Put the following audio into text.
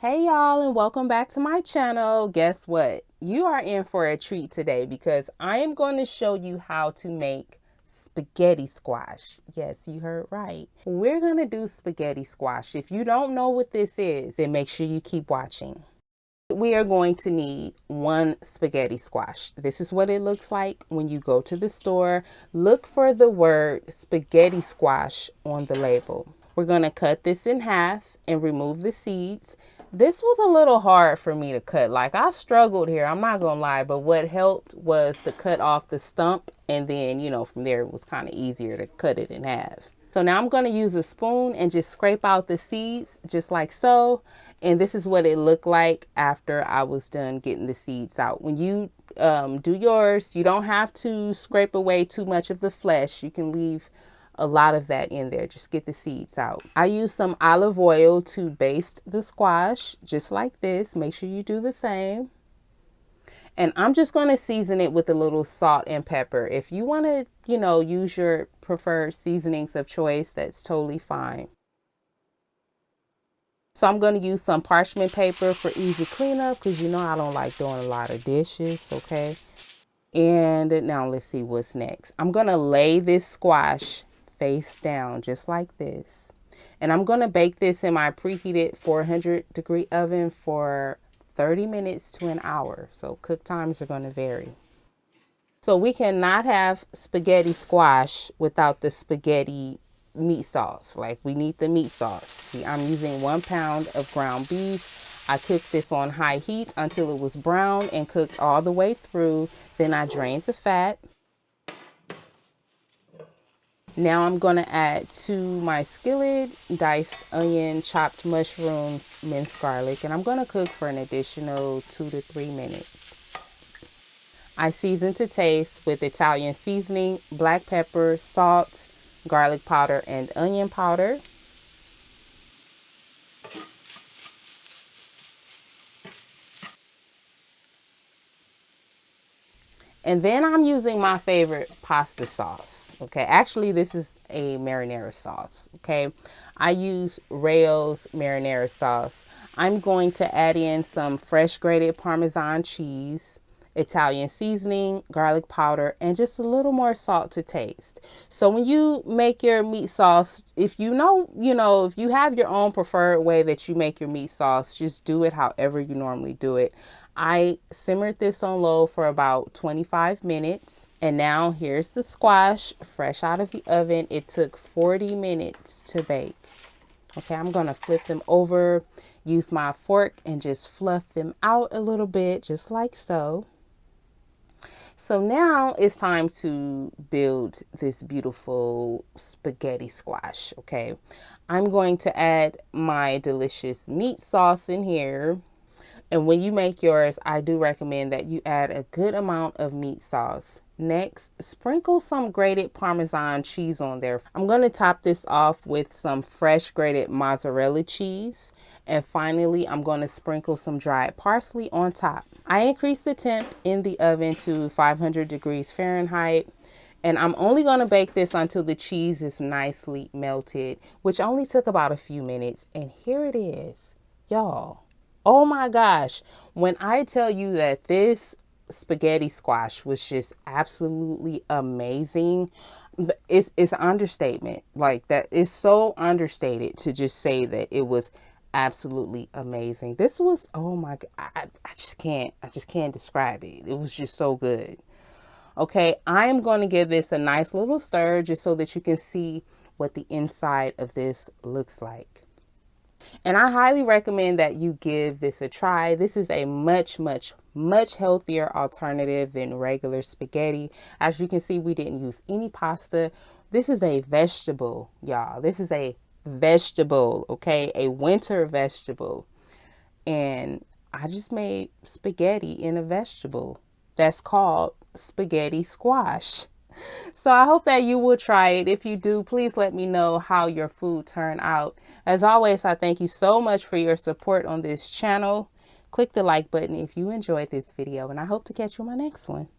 Hey y'all, and welcome back to my channel. Guess what? You are in for a treat today because I am going to show you how to make spaghetti squash. Yes, you heard right. We're going to do spaghetti squash. If you don't know what this is, then make sure you keep watching. We are going to need one spaghetti squash. This is what it looks like when you go to the store. Look for the word spaghetti squash on the label. We're going to cut this in half and remove the seeds. This was a little hard for me to cut. Like, I struggled here, I'm not gonna lie, but what helped was to cut off the stump, and then, from there it was kind of easier to cut it in half. So now I'm going to use a spoon and just scrape out the seeds just like so. And this is what it looked like after I was done getting the seeds out. When you do yours, you don't have to scrape away too much of the flesh. You can leave a lot of that in there. Just get the seeds out. I use some olive oil to baste the squash just like this. Make sure you do the same. And I'm just going to season it with a little salt and pepper. If you want to, use your preferred seasonings of choice, that's totally fine. So I'm going to use some parchment paper for easy cleanup because I don't like doing a lot of dishes, okay? And now let's see what's next. I'm going to lay this squash face down just like this. And I'm going to bake this in my preheated 400-degree oven for 30 minutes to an hour. So cook times are going to vary. So we cannot have spaghetti squash without the spaghetti meat sauce. Like, we need the meat sauce. See, I'm using 1 pound of ground beef. I cooked this on high heat until it was brown and cooked all the way through. Then I drained the fat. Now I'm going to add to my skillet diced onion, chopped mushrooms, minced garlic, and I'm going to cook for an additional 2 to 3 minutes. I season to taste with Italian seasoning, black pepper, salt, garlic powder, and onion powder. And then I'm using my favorite pasta sauce. Okay, actually this is a marinara sauce. Okay, I use Rayo's marinara sauce. I'm going to add in some fresh grated Parmesan cheese, Italian seasoning, garlic powder, and just a little more salt to taste. So when you make your meat sauce, if you have your own preferred way that you make your meat sauce, just do it however you normally do it. I simmered this on low for about 25 minutes. And now here's the squash fresh out of the oven. It took 40 minutes to bake. Okay, I'm going to flip them over, use my fork, and just fluff them out a little bit, just like so. So now it's time to build this beautiful spaghetti squash, okay? I'm going to add my delicious meat sauce in here. And when you make yours, I do recommend that you add a good amount of meat sauce. Next, sprinkle some grated Parmesan cheese on there. I'm going to top this off with some fresh grated mozzarella cheese. And finally, I'm going to sprinkle some dried parsley on top. I increased the temp in the oven to 500 degrees Fahrenheit. And I'm only going to bake this until the cheese is nicely melted, which only took about a few minutes. And here it is, y'all. Oh my gosh. When I tell you that this spaghetti squash was just absolutely amazing, it's an understatement. Like, that is so understated to just say that it was absolutely amazing. This was, oh my God, I just can't describe it. It was just so good. Okay, I am going to give this a nice little stir just so that you can see what the inside of this looks like. And I highly recommend that you give this a try. This is a much healthier alternative than regular spaghetti. As you can see, we didn't use any pasta. This is a vegetable, y'all. This is a vegetable, okay? A winter vegetable. And I just made spaghetti in a vegetable. That's called spaghetti squash. So I hope that you will try it. If you do, please let me know how your food turned out. As always, I thank you so much for your support on this channel. Click the like button if you enjoyed this video, and I hope to catch you on my next one.